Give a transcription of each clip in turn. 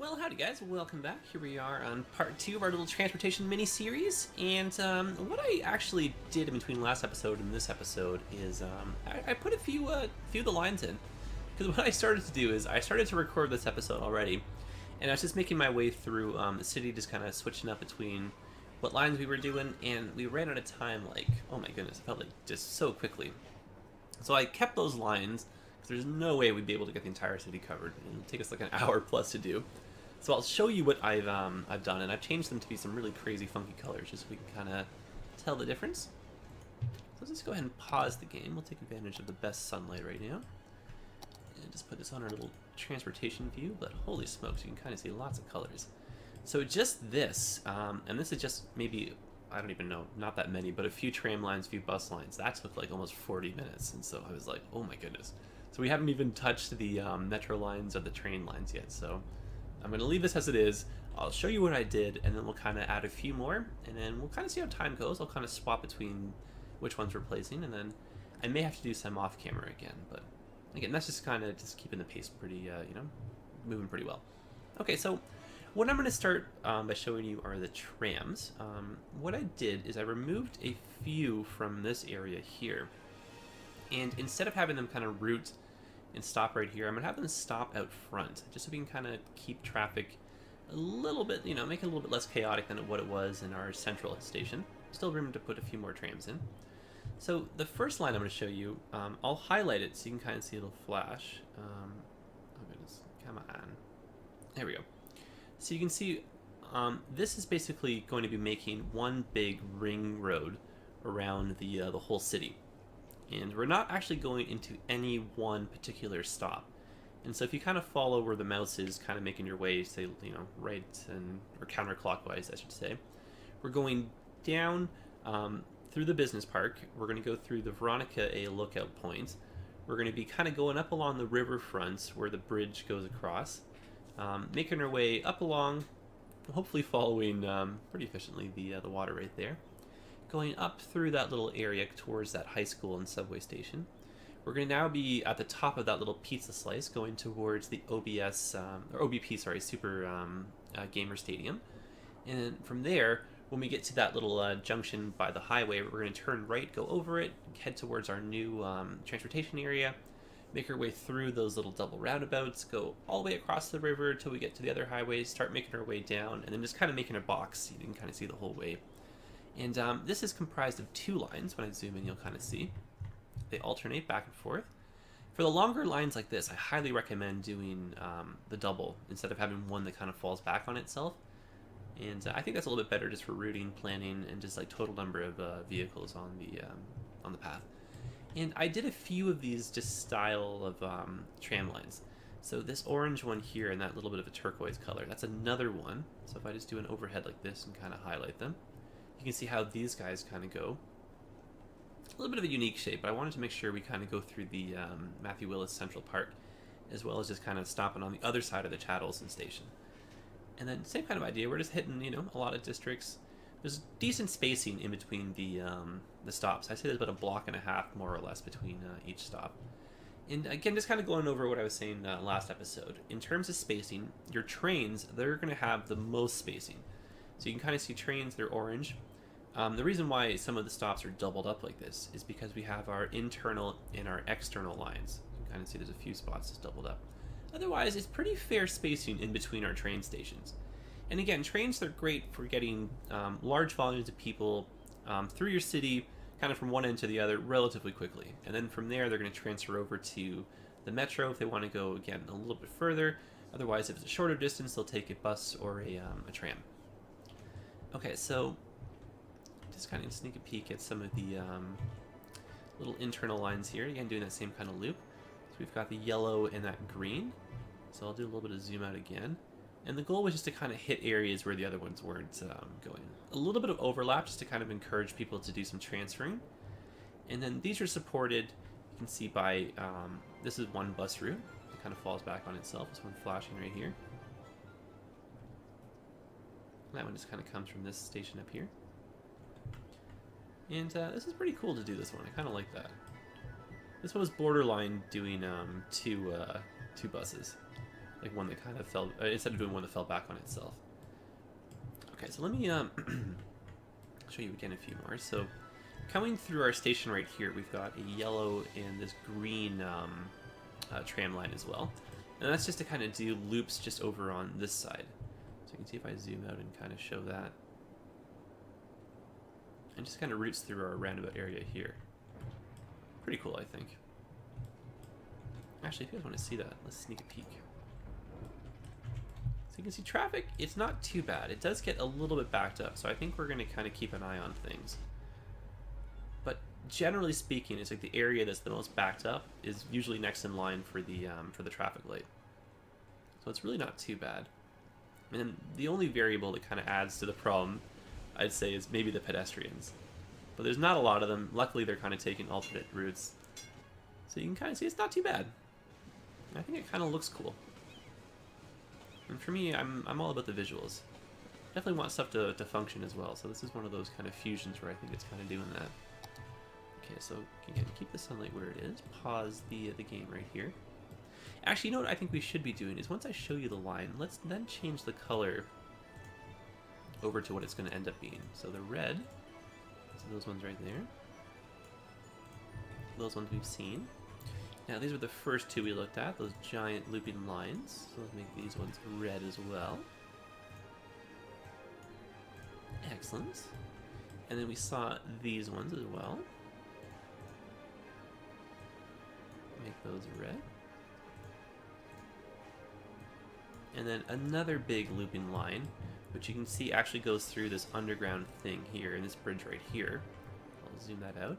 Well, howdy guys, welcome back. Here we are on part 2 of our little transportation mini-series, and what I actually did in between last episode and this episode is I put a few of the lines in. Because what I started to do is I started to record this episode already, and I was just making my way through the city, just kind of switching up between what lines we were doing, and we ran out of time, like, oh my goodness, it felt like just so quickly. So I kept those lines, because there's no way we'd be able to get the entire city covered. It'll take us like an hour plus to do. So I'll show you what I've done, and I've changed them to be some really crazy funky colors, just so we can kind of tell the difference. So let's just go ahead and pause the game. We'll take advantage of the best sunlight right now. And just put this on our little transportation view, but holy smokes, you can kind of see lots of colors. So just this, and this is just maybe, I don't even know, not that many, but a few tram lines, a few bus lines. That took like almost 40 minutes, and so I was like, oh my goodness. So we haven't even touched the metro lines or the train lines yet, so I'm going to leave this as it is. I'll show you what I did, and then we'll kind of add a few more, and then we'll kind of see how time goes. I'll kind of swap between which one's replacing, and then I may have to do some off camera again, but again, that's just kind of just keeping the pace pretty, moving pretty well. Okay, so what I'm going to start by showing you are the trams. What I did is I removed a few from this area here, and instead of having them kind of route and stop right here, I'm going to have them stop out front, just so we can kind of keep traffic a little bit, make it a little bit less chaotic than what it was in our central station. Still room to put a few more trams in. So the first line I'm going to show you, I'll highlight it so you can kind of see it'll flash. Oh goodness, come on. There we go. So you can see this is basically going to be making one big ring road around the whole city. And we're not actually going into any one particular stop. And so if you kind of follow where the mouse is kind of making your way, say, right or counterclockwise, I should say, we're going down through the business park. We're going to go through the Veronica A lookout point. We're going to be kind of going up along the riverfront where the bridge goes across, making our way up along, hopefully following pretty efficiently the water right there. Going up through that little area towards that high school and subway station. We're going to now be at the top of that little pizza slice, going towards the Super Gamer Stadium. And then from there, when we get to that little junction by the highway, we're going to turn right, go over it, head towards our new transportation area, make our way through those little double roundabouts, go all the way across the river until we get to the other highways, start making our way down, and then just kind of making a box so you can kind of see the whole way. And this is comprised of two lines. When I zoom in, you'll kind of see. They alternate back and forth. For the longer lines like this, I highly recommend doing the double instead of having one that kind of falls back on itself. And I think that's a little bit better just for routing, planning, and just like total number of vehicles on the path. And I did a few of these just style of tram lines. So this orange one here and that little bit of a turquoise color, that's another one. So if I just do an overhead like this and kind of highlight them, you can see how these guys kind of go. A little bit of a unique shape, but I wanted to make sure we kind of go through the Matthew Willis Central Park, as well as just kind of stopping on the other side of the Chattelson station. And then same kind of idea, we're just hitting, a lot of districts. There's decent spacing in between the stops. I say there's about a block and a half, more or less, between each stop. And again, just kind of going over what I was saying last episode. In terms of spacing, your trains, they're going to have the most spacing. So you can kind of see trains, they're orange. The reason why some of the stops are doubled up like this is because we have our internal and our external lines. You can kind of see there's a few spots that's doubled up. Otherwise, it's pretty fair spacing in between our train stations. And again, trains, they're great for getting large volumes of people through your city, kind of from one end to the other, relatively quickly. And then from there, they're going to transfer over to the metro if they want to go, again, a little bit further. Otherwise, if it's a shorter distance, they'll take a bus or a tram. Okay, so just kind of sneak a peek at some of the little internal lines here. Again, doing that same kind of loop. So we've got the yellow and that green. So I'll do a little bit of zoom out again. And the goal was just to kind of hit areas where the other ones weren't going. A little bit of overlap just to kind of encourage people to do some transferring. And then these are supported, you can see by, this is one bus route. It kind of falls back on itself. This one flashing right here. That one just kind of comes from this station up here. And this is pretty cool to do this one. I kind of like that. This one was borderline doing two buses. like one that kind of fell, instead of doing one that fell back on itself. Okay, so let me show you again a few more. So coming through our station right here, we've got a yellow and this green tram line as well. And that's just to kind of do loops just over on this side. So you can see if I zoom out and kind of show that. And just kind of routes through our roundabout area here. Pretty cool, I think. Actually, if you guys want to see that, let's sneak a peek. So you can see traffic, it's not too bad. It does get a little bit backed up, so I think we're going to kind of keep an eye on things. But generally speaking, it's like the area that's the most backed up is usually next in line for the traffic light. So it's really not too bad. And then the only variable that kind of adds to the problem, I'd say, is maybe the pedestrians. But there's not a lot of them. Luckily, they're kind of taking alternate routes. So you can kind of see it's not too bad. I think it kind of looks cool. And for me, I'm all about the visuals. Definitely want stuff to function as well. So this is one of those kind of fusions where I think it's kind of doing that. Okay, so again, keep the sunlight where it is. Pause the game right here. Actually, you know what I think we should be doing is once I show you the line, let's then change the color over to what it's going to end up being. So the red, so those ones right there. Those ones we've seen. Now these were the first two we looked at, those giant looping lines. So let's make these ones red as well. Excellent. And then we saw these ones as well. Make those red. And then another big looping line, which you can see actually goes through this underground thing here, and this bridge right here. I'll zoom that out.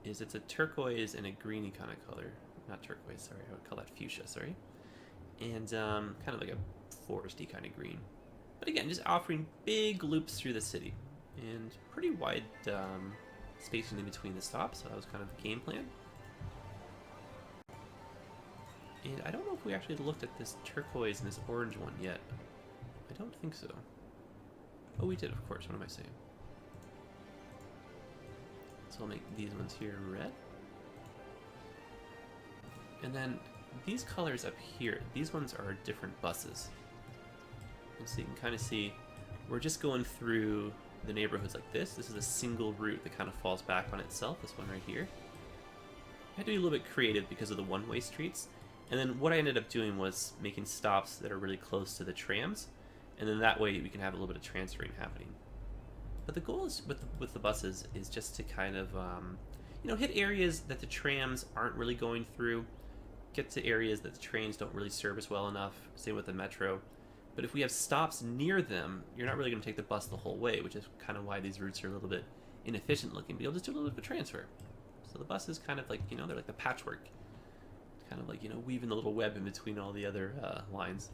It's a turquoise and a greeny kind of color. Not turquoise, sorry, I would call that fuchsia, sorry. And kind of like a foresty kind of green. But again, just offering big loops through the city. And pretty wide spacing in between the stops, so that was kind of the game plan. And I don't know if we actually looked at this turquoise and this orange one yet. I don't think so. Oh, we did, of course. What am I saying? So I'll make these ones here red. And then these colors up here, these ones are different buses. And so you can kind of see, we're just going through the neighborhoods like this. This is a single route that kind of falls back on itself, this one right here. I had to be a little bit creative because of the one-way streets. And then what I ended up doing was making stops that are really close to the trams, and then that way we can have a little bit of transferring happening. But the goal is with the buses is just to kind of hit areas that the trams aren't really going through, get to areas that the trains don't really service well enough. Same with the metro. But if we have stops near them, you're not really going to take the bus the whole way, which is kind of why these routes are a little bit inefficient looking. But you'll just do a little bit of a transfer. So the bus is kind of like, they're like the patchwork. Kind of like, weaving the little web in between all the other lines.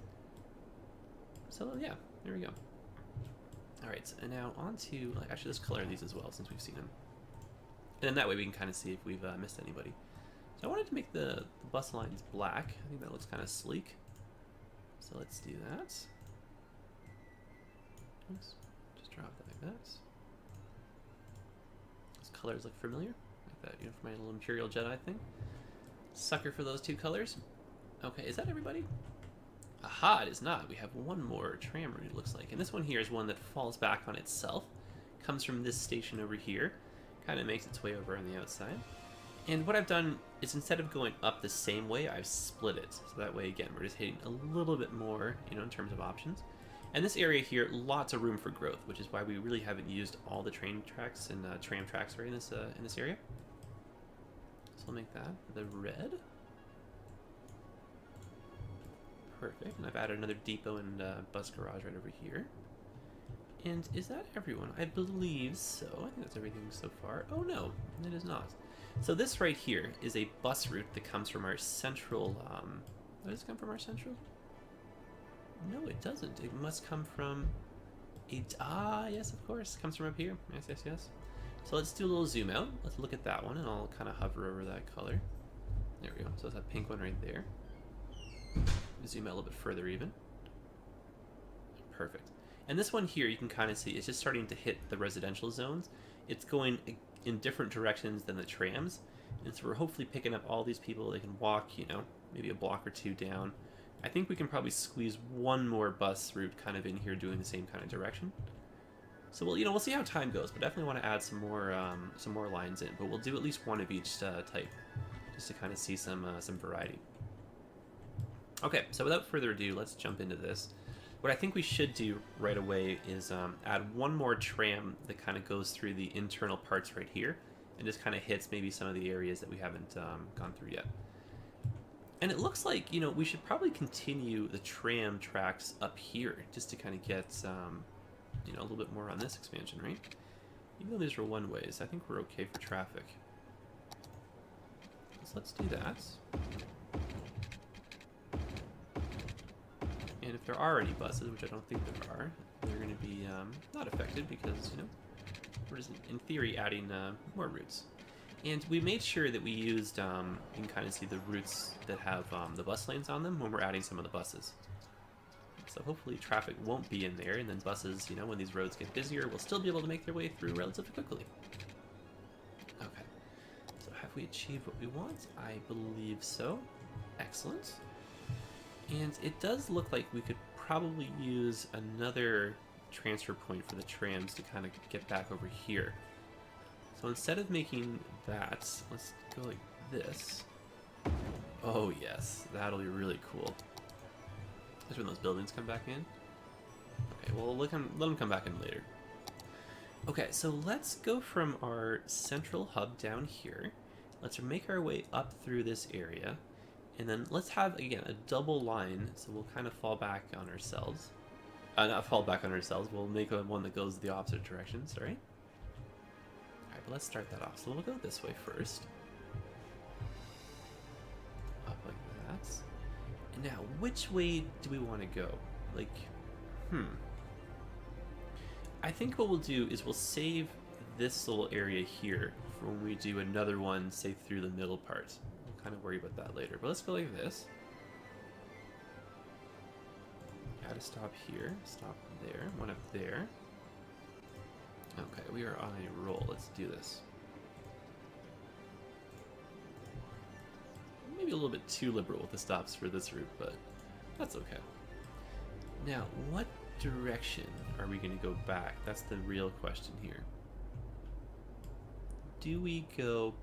So yeah, there we go. Alright, so now on to, actually let's color these as well since we've seen them. And then that way we can kind of see if we've missed anybody. So I wanted to make the bus lines black. I think that looks kind of sleek. So let's do that. Oops, just drop it like that. Those colors look familiar. Like that, for my little ImperialJedi thing. Sucker for those two colors. Okay, is that everybody? Aha, it is not. We have one more tram route, it looks like. And this one here is one that falls back on itself. Comes from this station over here. Kind of makes its way over on the outside. And what I've done is instead of going up the same way, I've split it. So that way, again, we're just hitting a little bit more, in terms of options. And this area here, lots of room for growth, which is why we really haven't used all the train tracks and tram tracks in this area. So I'll make that the red. Perfect. And I've added another depot and bus garage right over here. And is that everyone? I believe so. I think that's everything so far. Oh no, it is not. So this right here is a bus route that comes from our central... does it come from our central? No, it doesn't. It must come from... yes, of course. It comes from up here. Yes, yes, yes. So let's do a little zoom out. Let's look at that one, and I'll kind of hover over that color. There we go. So it's that pink one right there. Zoom out a little bit further even. Perfect. And this one here, you can kind of see, it's just starting to hit the residential zones. It's going in different directions than the trams. And so we're hopefully picking up all these people. They can walk, maybe a block or two down, I think we can probably squeeze one more bus route kind of in here doing the same kind of direction. So we'll see how time goes, but definitely want to add some more lines in. But we'll do at least one of each type, just to kind of see some variety. Okay, so without further ado, let's jump into this. What I think we should do right away is add one more tram that kind of goes through the internal parts right here, and just kind of hits maybe some of the areas that we haven't gone through yet. And it looks like, we should probably continue the tram tracks up here, just to kind of get, a little bit more on this expansion, right? Even though these are one-ways, I think we're okay for traffic. So let's do that. And if there are any buses, which I don't think there are, they're going to be not affected because, we're just, in theory, adding more routes. And we made sure that we used, you can kind of see the routes that have the bus lanes on them when we're adding some of the buses. So hopefully traffic won't be in there, and then buses, when these roads get busier, will still be able to make their way through relatively quickly. Okay, so have we achieved what we want? I believe so. Excellent. And it does look like we could probably use another transfer point for the trams to kind of get back over here. So instead of making that, let's go like this. Oh yes, that'll be really cool. That's when those buildings come back in. Okay, well let them come back in later. Okay, so let's go from our central hub down here. Let's make our way up through this area. And then let's have, again, a double line, so we'll kind of fall back on ourselves. Not fall back on ourselves, we'll make one that goes the opposite direction, sorry. Alright, but let's start that off. So we'll go this way first. Up like that. And now, which way do we want to go? Like, I think what we'll do is we'll save this little area here for when we do another one, say, through the middle part. Kind of worry about that later, but let's go like this. Add a stop here, stop there, one up there. Okay, we are on a roll. Let's do this. Maybe a little bit too liberal with the stops for this route, but that's okay. Now, what direction are we going to go back? That's the real question here. Do we go...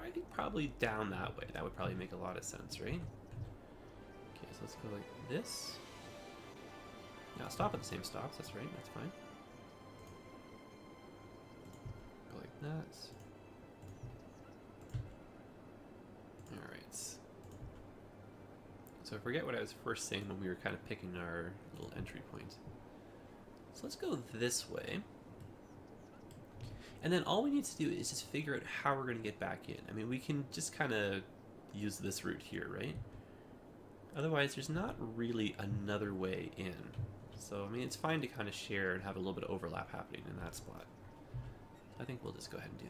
I think probably down that way. That would probably make a lot of sense, right? Okay, so let's go like this. Now stop at the same stops, that's right, that's fine. Go like that. Alright. So I forget what I was first saying when we were kind of picking our little entry point. So let's go this way. And then all we need to do is just figure out how we're going to get back in. I mean, we can just kind of use this route here, right? Otherwise, there's not really another way in. So, I mean, it's fine to kind of share and have a little bit of overlap happening in that spot. I think we'll just go ahead and do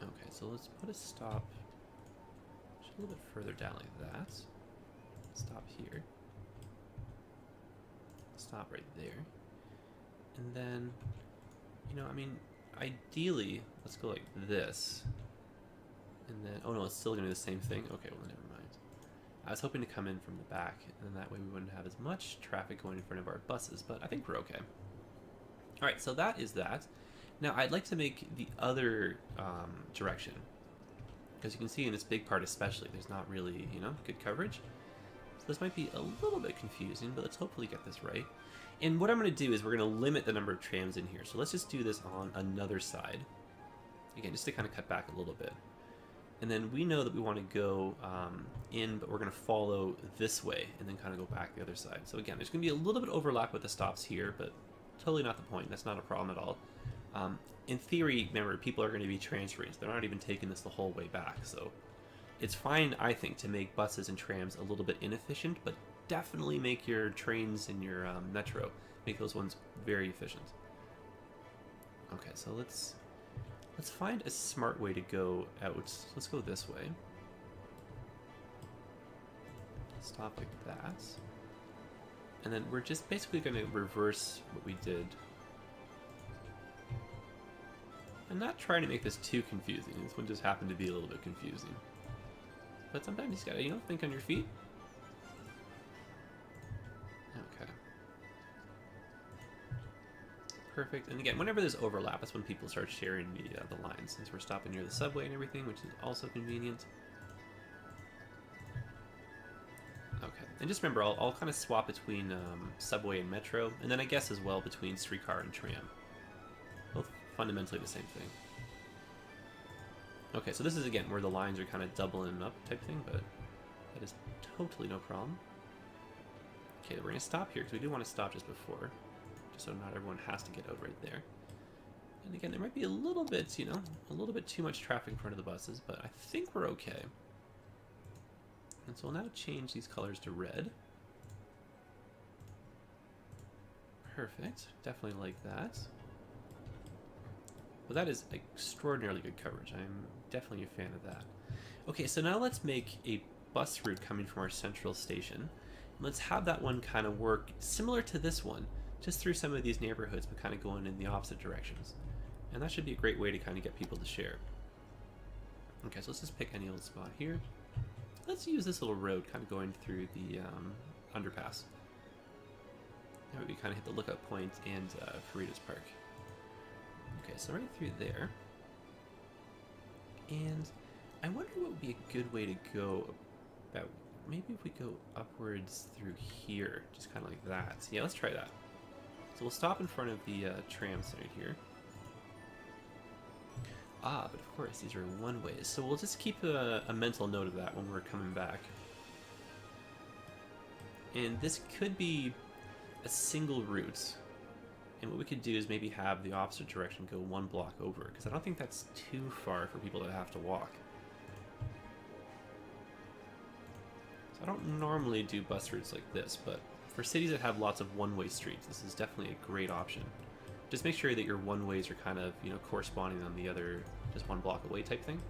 that. Okay, so let's put a stop just a little bit further down like that. Stop here. Stop right there. And then... I mean, ideally, let's go like this. And then, oh no, it's still going to be the same thing? Okay, well, never mind. I was hoping to come in from the back, and then that way we wouldn't have as much traffic going in front of our buses, but I think we're okay. Alright, so that is that. Now, I'd like to make the other direction. Because you can see in this big part especially, there's not really, good coverage. So this might be a little bit confusing, but let's hopefully get this right. And what I'm going to do is we're going to limit the number of trams in here. So let's just do this on another side. Again, just to kind of cut back a little bit. And then we know that we want to go in, but we're going to follow this way and then kind of go back the other side. So again, there's going to be a little bit of overlap with the stops here, but totally not the point. That's not a problem at all. In theory, remember, people are going to be transferring. So they're not even taking this the whole way back. So it's fine, I think, to make buses and trams a little bit inefficient, but definitely make your trains and your metro, make those ones very efficient. Okay, so let's find a smart way to go out. Let's go this way. Stop like that. And then we're just basically going to reverse what we did. I'm not trying to make this too confusing. This one just happened to be a little bit confusing. But sometimes you just gotta, think on your feet. Perfect. And again, whenever there's overlap, that's when people start sharing the lines, since we're stopping near the subway and everything, which is also convenient. Okay, and just remember, I'll kind of swap between subway and metro, and then I guess as well between streetcar and tram. Both fundamentally the same thing. Okay, so this is, again, where the lines are kind of doubling up type thing, but that is totally no problem. Okay, we're going to stop here, because we do want to stop just before, just so not everyone has to get out right there. And again, there might be a little bit, you know, a little bit too much traffic in front of the buses, but I think we're okay. And so we'll now change these colors to red. Perfect. Definitely like that. Well, that is extraordinarily good coverage. I'm definitely a fan of that. Okay, so now let's make a bus route coming from our central station. Let's have that one kind of work similar to this one, just through some of these neighborhoods, but kind of going in the opposite directions. And that should be a great way to kind of get people to share. Okay, so let's just pick any old spot here. Let's use this little road kind of going through the underpass. That way we kind of hit the lookout point and Faritas Park. Okay, so right through there. And I wonder what would be a good way to go about, maybe if we go upwards through here, just kind of like that. Yeah, let's try that. So we'll stop in front of the tram side here. Ah, but of course, these are one-ways, so we'll just keep a mental note of that when we're coming back. And this could be a single route, and what we could do is maybe have the opposite direction go one block over, because I don't think that's too far for people to have to walk. So I don't normally do bus routes like this, but for cities that have lots of one-way streets, this is definitely a great option. Just make sure that your one-ways are kind of, you know, corresponding on the other, just one block away type thing.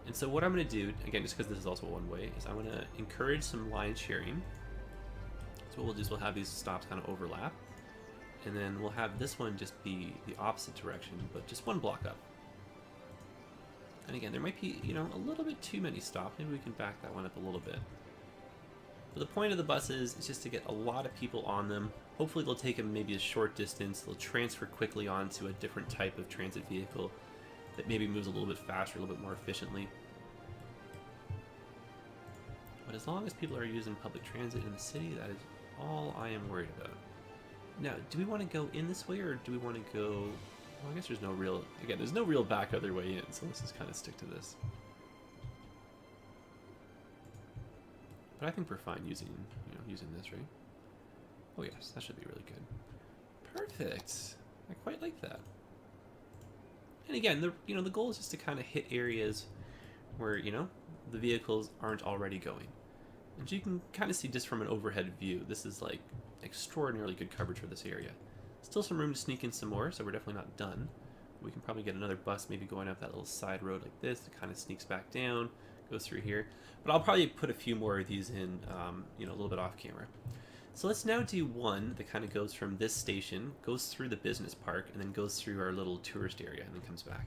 And so what I'm going to do, again, just because this is also one way, is I'm going to encourage some line sharing. So what we'll do is we'll have these stops kind of overlap. And then we'll have this one just be the opposite direction, but just one block up. And again, there might be, you know, a little bit too many stops. Maybe we can back that one up a little bit. But the point of the buses is just to get a lot of people on them. Hopefully they'll take them maybe a short distance. They'll transfer quickly onto a different type of transit vehicle that maybe moves a little bit faster, a little bit more efficiently. But as long as people are using public transit in the city, that is all I am worried about. Now, do we want to go in this way, or do we want to go... Well, I guess there's no real... Again, there's no real back other way in, so let's just kind of stick to this. But I think we're fine using, you know, using this, right? Oh yes, that should be really good. Perfect. I quite like that. And again, the goal is just to kind of hit areas where, you know, the vehicles aren't already going. And you can kind of see just from an overhead view, this is like extraordinarily good coverage for this area. Still some room to sneak in some more, so we're definitely not done. We can probably get another bus maybe going up that little side road like this that kind of sneaks back down, goes through here. But I'll probably put a few more of these in, you know, a little bit off camera. So let's now do one that kind of goes from this station, goes through the business park, and then goes through our little tourist area and then comes back.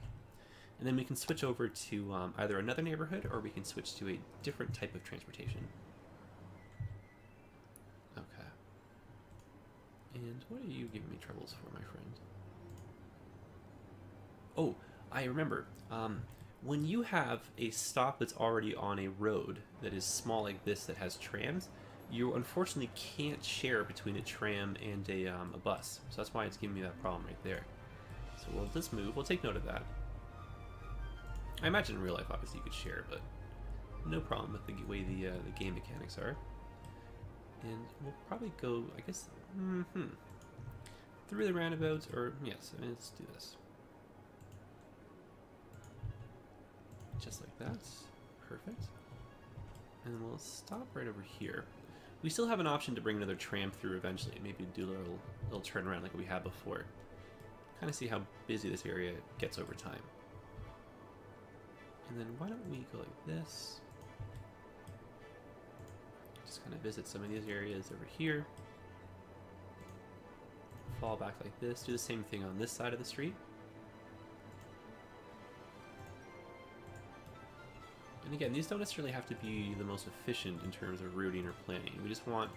And then we can switch over to either another neighborhood, or we can switch to a different type of transportation. Okay. And what are you giving me troubles for, my friend? Oh, I remember. When you have a stop that's already on a road that is small like this that has trams, you unfortunately can't share between a tram and a bus. So that's why it's giving me that problem right there. So we'll just move. We'll take note of that. I imagine in real life, obviously, you could share, but no problem with the way the game mechanics are. And we'll probably go, I guess, through the roundabouts, or yes, I mean, let's do this. Just like that. Perfect. And we'll stop right over here. We still have an option to bring another tram through eventually. Maybe do a little turnaround like we had before. Kind of see how busy this area gets over time. And then why don't we go like this? Just kind of visit some of these areas over here. Fall back like this. Do the same thing on this side of the street. And again, these don't necessarily have to be the most efficient in terms of routing or planning. We just want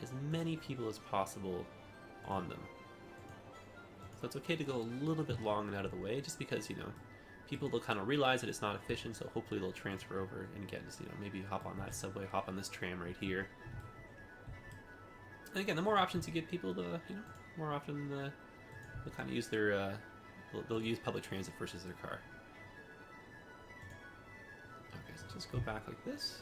as many people as possible on them. So it's okay to go a little bit long and out of the way, just because, you know, people will kind of realize that it's not efficient, so hopefully they'll transfer over and again, just, you know, maybe hop on that subway, hop on this tram right here. And again, the more options you give people, the, you know, more often they'll kind of use their, they'll use public transit versus their car. Okay, so just go back like this.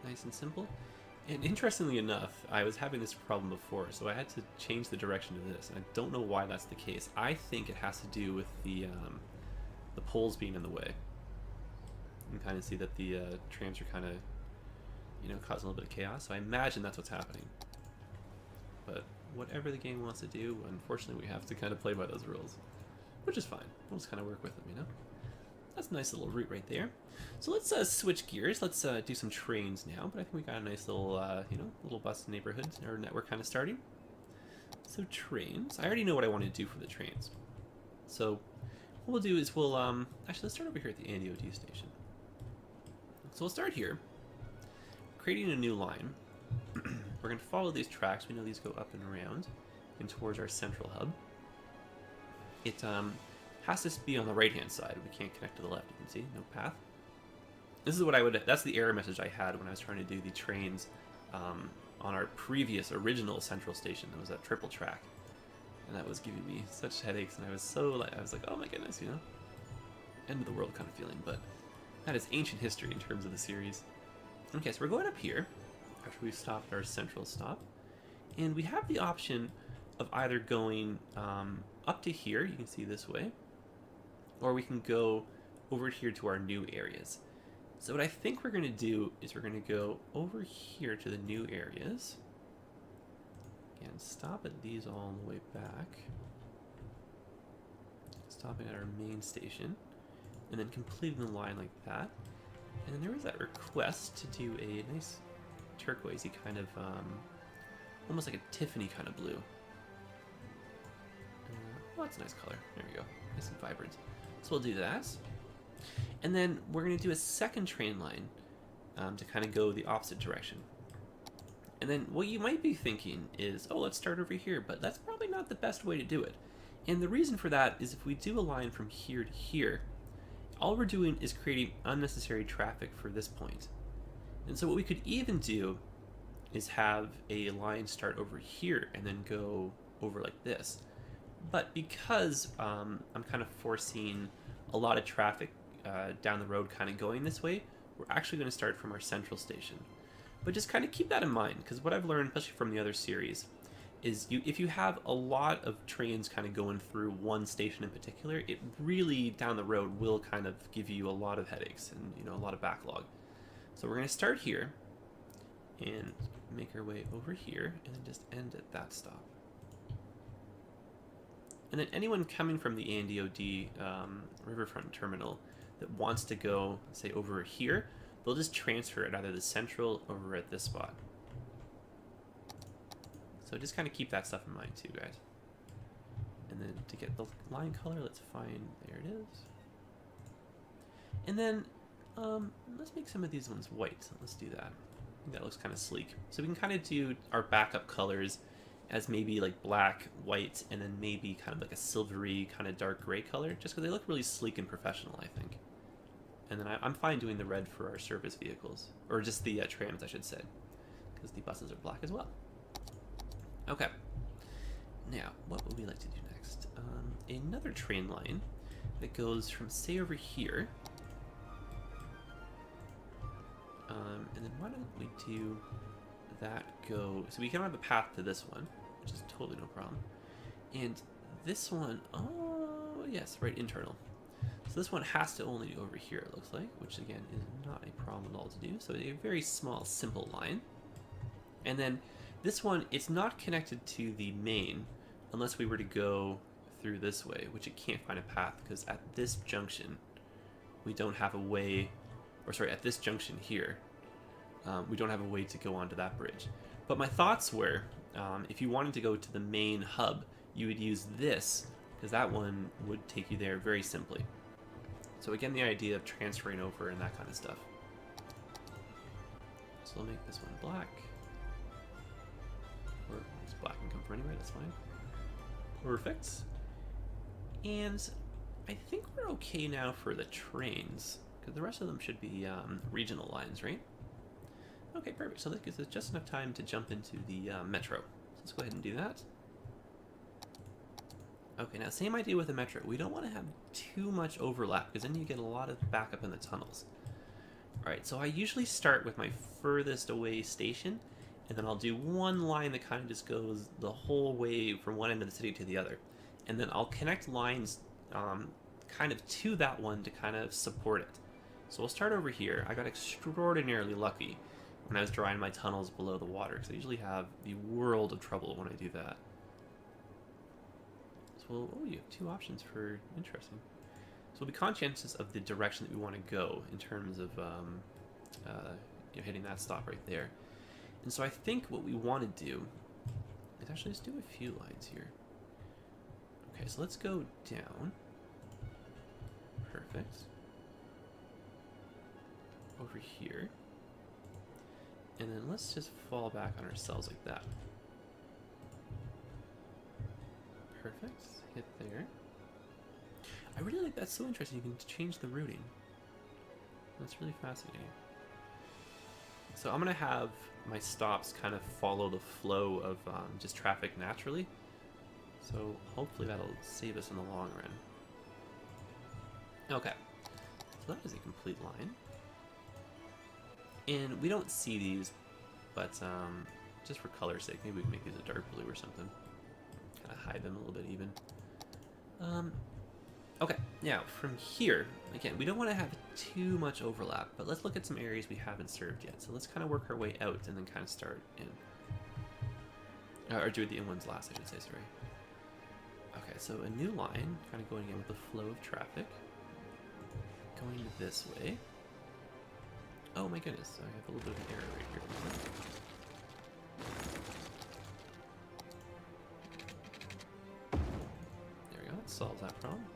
Nice and simple. And interestingly enough, I was having this problem before, so I had to change the direction of this. And I don't know why that's the case. I think it has to do with the poles being in the way. You can kind of see that the trams are kind of, you know, causing a little bit of chaos. So I imagine that's what's happening. But whatever the game wants to do, unfortunately we have to kind of play by those rules. Which is fine. We'll just kind of work with them, you know? That's a nice little route right there. So let's switch gears. Let's do some trains now. But I think we got a nice little, you know, little bus neighborhood or network kind of starting. So trains. I already know what I want to do for the trains. So what we'll do is we'll actually let's start over here at the ImperialJedi station. So we'll start here, creating a new line. We're going to follow these tracks. We know these go up and around and towards our central hub. It has to be on the right-hand side. We can't connect to the left. You can see, no path. This is what I would, that's the error message I had when I was trying to do the trains on our previous original central station. That was that triple track. And that was giving me such headaches, and I was like, oh my goodness, you know? End of the world kind of feeling, but that is ancient history in terms of the series. Okay, so we're going up here after we've stopped our central stop. And we have the option of either going up to here, you can see this way, or we can go over here to our new areas. So what I think we're going to do is we're going to go over here to the new areas. Again, stop at these all the way back. Stopping at our main station. And then completing the line like that. And then there was that request to do a nice turquoisey kind of, almost like a Tiffany kind of blue. Oh, that's a nice color. There we go. Nice and vibrant. So we'll do that. And then we're going to do a second train line to kind of go the opposite direction. And then what you might be thinking is, oh, let's start over here, but that's probably not the best way to do it. And the reason for that is if we do a line from here to here, all we're doing is creating unnecessary traffic for this point. And so what we could even do is have a line start over here and then go over like this. But because I'm kind of foreseeing a lot of traffic down the road kind of going this way, we're actually going to start from our central station. But just kind of keep that in mind, because what I've learned, especially from the other series, is if you have a lot of trains kind of going through one station in particular, it really down the road will kind of give you a lot of headaches and, you know, a lot of backlog. So we're going to start here and make our way over here and then just end at that stop. And then anyone coming from the ImperialJedi Riverfront Terminal that wants to go, say, over here, they'll just transfer at either the central or over at this spot. So just kind of keep that stuff in mind too, guys. And then to get the line color, let's find, there it is. And then let's make some of these ones white. Let's do that. I think that looks kind of sleek. So we can kind of do our backup colors as maybe like black, white, and then maybe kind of like a silvery, kind of dark gray color, just because they look really sleek and professional, I think. And then I'm fine doing the red for our service vehicles, or just the trams, I should say, because the buses are black as well. Okay. Now, what would we like to do next? Another train line that goes from, say, over here. And then why don't we do that go... So we can have a path to this one, which is totally no problem. And this one, oh, yes, right, internal. So this one has to only go over here, it looks like, which, again, is not a problem at all to do. So a very small, simple line. And then this one, it's not connected to the main unless we were to go through this way, which it can't find a path because at this junction, we don't have a way, or sorry, at this junction here, we don't have a way to go onto that bridge. But my thoughts were, if you wanted to go to the main hub, you would use this, because that one would take you there very simply. So again, the idea of transferring over and that kind of stuff. So I'll make this one black. Just black can come from anywhere, that's fine. Perfect. And I think we're okay now for the trains, because the rest of them should be regional lines, right? Okay, perfect. So this gives us just enough time to jump into the metro. So let's go ahead and do that. Okay, now same idea with the metro. We don't want to have too much overlap, because then you get a lot of backup in the tunnels. Alright, so I usually start with my furthest away station, and then I'll do one line that kind of just goes the whole way from one end of the city to the other. And then I'll connect lines kind of to that one to kind of support it. So we'll start over here. I got extraordinarily lucky when I was drawing my tunnels below the water, because I usually have the world of trouble when I do that. So, oh, you have two options for interesting. So we'll be conscientious of the direction that we want to go in terms of hitting that stop right there. And so I think what we want to do is actually just do a few lines here. Okay, so let's go down. Perfect. Over here. And then let's just fall back on ourselves like that. Perfect. Hit there. I really like that. So interesting. You can change the routing. That's really fascinating. So I'm going to have my stops kind of follow the flow of just traffic naturally. So hopefully that'll save us in the long run. Okay. So that is a complete line. And we don't see these, but just for color's sake, maybe we can make these a dark blue or something. Kind of hide them a little bit even. Okay, now from here, again, we don't want to have too much overlap, but let's look at some areas we haven't served yet. So let's kind of work our way out and then kind of start in. Or do the in ones last, I should say, sorry. Okay, so a new line, kind of going in with the flow of traffic. Going this way. Oh my goodness, I have a little bit of an error right here. There we go, that solves that problem.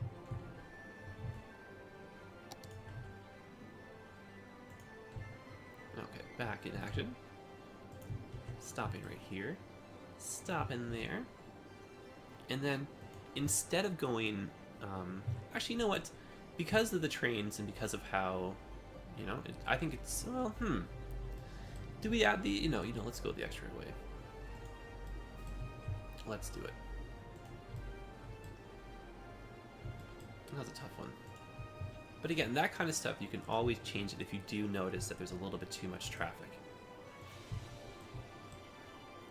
Okay, back in action. Stopping right here. Stopping there. And then, instead of going... actually, you know what? Because of the trains and because of how... You know, I think it's... Well, do we add the... You know, let's go the extra way. Let's do it. That was a tough one. But again, that kind of stuff, you can always change it if you do notice that there's a little bit too much traffic.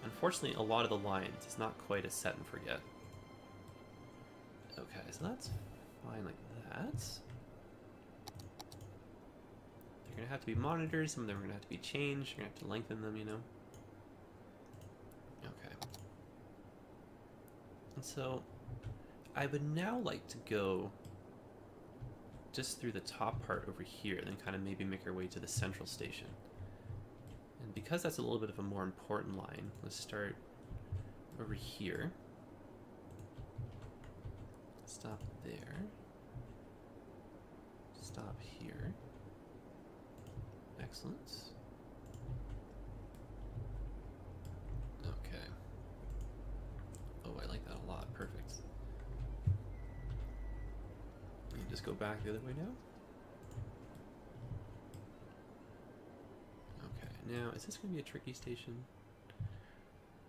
Unfortunately, a lot of the lines, it's not quite a set and forget. Okay, so that's fine like that. They're going to have to be monitored. Some of them are going to have to be changed. You're going to have to lengthen them, you know. Okay. And so, I would now like to go just through the top part over here, then kind of maybe make our way to the central station. And because that's a little bit of a more important line, let's start over here. Stop there. Stop here. Excellent. Okay. Oh, I like that a lot. Perfect. You just go back the other way now? Okay, now, is this going to be a tricky station?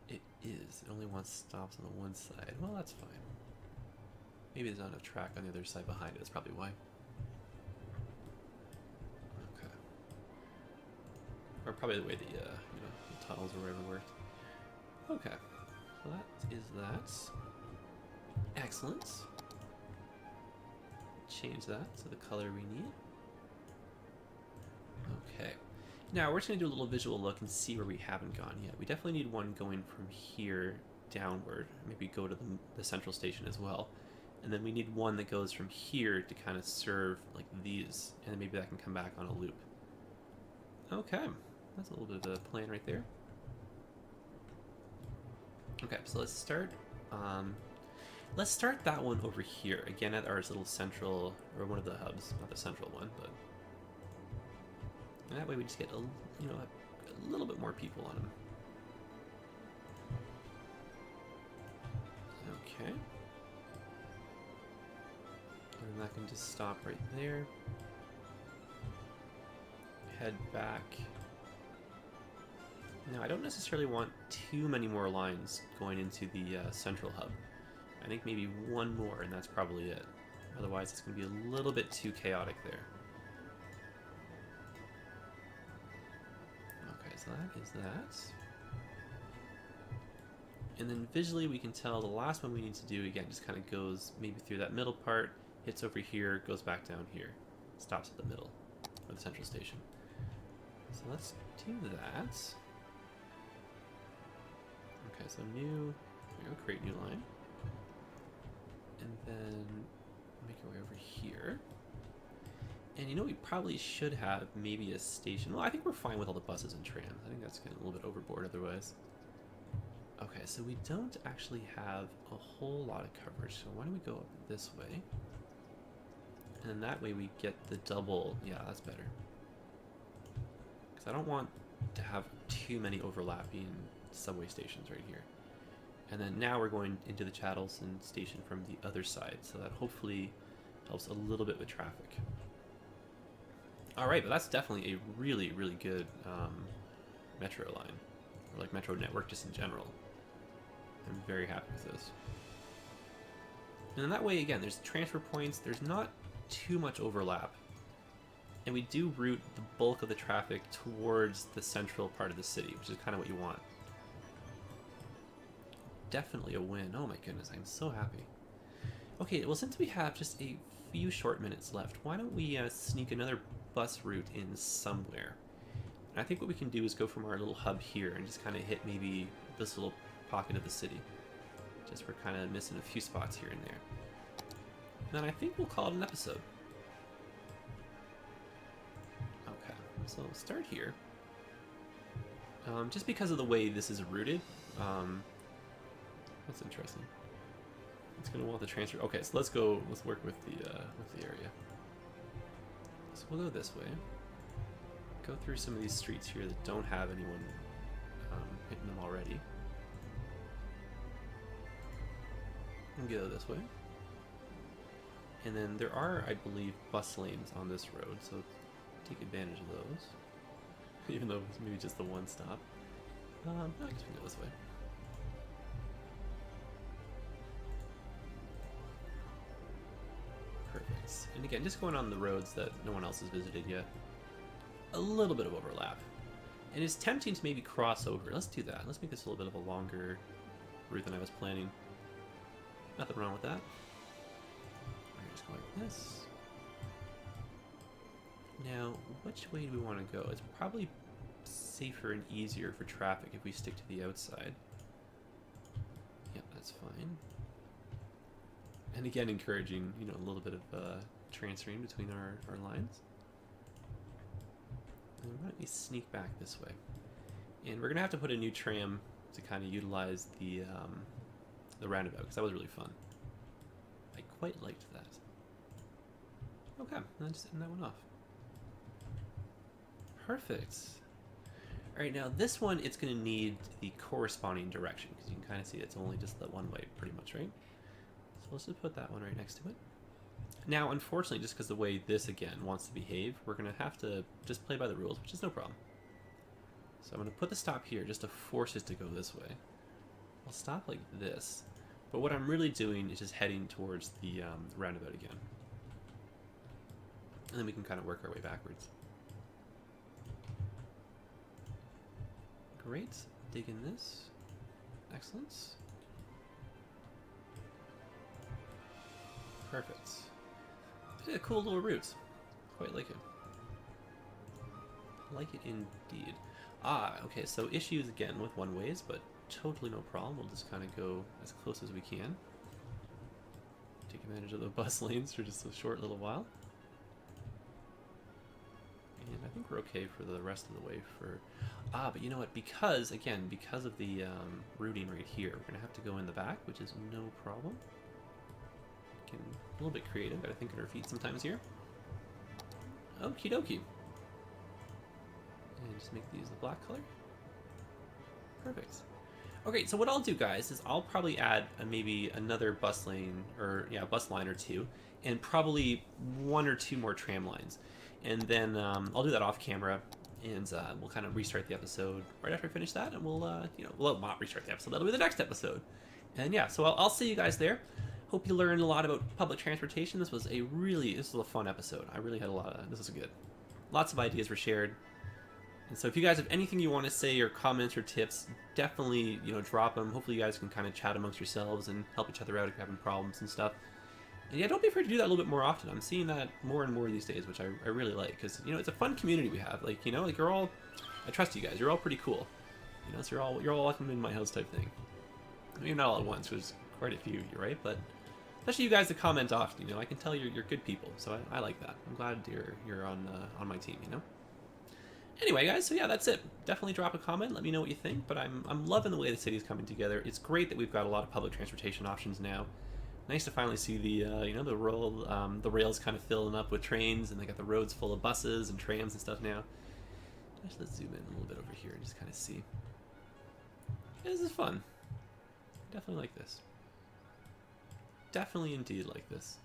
It is. It only wants stops on the one side. Well, that's fine. Maybe there's not enough track on the other side behind it. That's probably why. Okay. Or probably the way the, the tunnels or whatever worked. Okay. So that is that. Excellent. Change that to the color we need. Okay. Now we're just going to do a little visual look and see where we haven't gone yet. We definitely need one going from here downward. Maybe go to the central station as well. And then we need one that goes from here to kind of serve like these. And then maybe that can come back on a loop. Okay. That's a little bit of a plan right there. Okay, so let's start... let's start that one over here, again at our little central, or one of the hubs, not the central one, but that way we just get a little bit more people on them. Okay. And that can just stop right there. Head back. Now, I don't necessarily want too many more lines going into the central hub. I think maybe one more, and that's probably it. Otherwise, it's going to be a little bit too chaotic there. Okay, so that is that. And then visually, we can tell the last one we need to do, again, just kind of goes maybe through that middle part, hits over here, goes back down here. Stops at the middle, or the central station. So let's do that. Okay, so new, there we go, create new line. And then make our way over here. And you know, we probably should have maybe a station. Well, I think we're fine with all the buses and trams. I think that's getting a little bit overboard otherwise. Okay, so we don't actually have a whole lot of coverage, so why don't we go up this way? And that way we get the double, yeah, that's better. Because I don't want to have too many overlapping subway stations right here. And then now we're going into the Chattelson station from the other side, so that hopefully helps a little bit with traffic. Alright, but that's definitely a really, really good metro line, or like metro network just in general. I'm very happy with this. And in that way, again, there's transfer points, there's not too much overlap. And we do route the bulk of the traffic towards the central part of the city, which is kind of what you want. Definitely a win. Oh my goodness, I'm so happy. Okay, well, since we have just a few short minutes left, why don't we sneak another bus route in somewhere? And I think what we can do is go from our little hub here and just kind of hit maybe this little pocket of the city. Just we're kind of missing a few spots here and there. And then I think we'll call it an episode. Okay, so we'll start here. Just because of the way this is routed, that's interesting. It's gonna want the transfer. Okay, so let's go. Let's work with the area. So we'll go this way. Go through some of these streets here that don't have anyone hitting them already. And go this way. And then there are, I believe, bus lanes on this road, so take advantage of those. Even though it's maybe just the one stop. I guess we can go this way. Perfect. And again, just going on the roads that no one else has visited yet. A little bit of overlap. And it's tempting to maybe cross over. Let's do that. Let's make this a little bit of a longer route than I was planning. Nothing wrong with that. We're just going like this. Now, which way do we want to go? It's probably safer and easier for traffic if we stick to the outside. Yep, that's fine. And again, encouraging, you know, a little bit of transferring between our lines. And why don't we sneak back this way? And we're gonna have to put a new tram to kind of utilize the roundabout, because that was really fun. I quite liked that. Okay, and just end that one off. Perfect. Alright, now this one, it's going to need the corresponding direction, because you can kind of see it's only just the one way, pretty much, right? So let's just put that one right next to it. Now, unfortunately, just because the way this, again, wants to behave, we're going to have to just play by the rules, which is no problem. So I'm going to put the stop here just to force it to go this way. I'll stop like this, but what I'm really doing is just heading towards the roundabout again. And then we can kind of work our way backwards. Great. Dig in this. Excellent. Perfect. Yeah, cool little route. Quite like it. Like it indeed. Ah, okay, so issues again with one-ways, but totally no problem. We'll just kind of go as close as we can. Take advantage of the bus lanes for just a short little while. And I think we're okay for the rest of the way for... Ah, but you know what? Because, again, because of the routing right here, we're going to have to go in the back, which is no problem. Getting a little bit creative, gotta think on our feet sometimes here. Okie dokie. And just make these the black color. Perfect. Okay, so what I'll do, guys, is I'll probably add maybe another bus lane, or yeah, bus line or two, and probably one or two more tram lines, and then I'll do that off camera, and we'll kind of restart the episode right after I finish that, and we'll we'll not restart the episode. That'll be the next episode, and yeah, so I'll see you guys there. Hope you learned a lot about public transportation. This was a fun episode. I really had a lot of this was good. Lots of ideas were shared. And so if you guys have anything you want to say or comments or tips, definitely, drop them. Hopefully you guys can kind of chat amongst yourselves and help each other out if you're having problems and stuff. And yeah, don't be afraid to do that a little bit more often. I'm seeing that more and more these days, which I really like, because, it's a fun community we have. Like, you're all, I trust you guys. You're all pretty cool. So you're all welcome in my house type thing. Maybe not all at once, because quite a few of you, right? But especially you guys that comment often, I can tell you're good people. So I like that. I'm glad you're on my team, Anyway, guys, so yeah, that's it. Definitely drop a comment. Let me know what you think. But I'm loving the way the city's coming together. It's great that we've got a lot of public transportation options now. Nice to finally see the the rails kind of filling up with trains, and they got the roads full of buses and trams and stuff now. Let's zoom in a little bit over here and just kind of see. Yeah, this is fun. Definitely like this. Definitely indeed like this.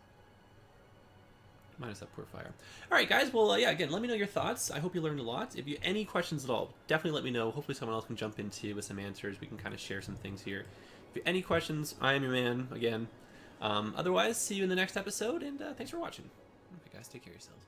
Minus that poor fire. Alright, guys, well, yeah, again, let me know your thoughts. I hope you learned a lot. If you have any questions at all, definitely let me know. Hopefully someone else can jump into with some answers. We can kind of share some things here. If you have any questions, I am your man, again. Otherwise, see you in the next episode, and thanks for watching. Okay, guys, take care of yourselves.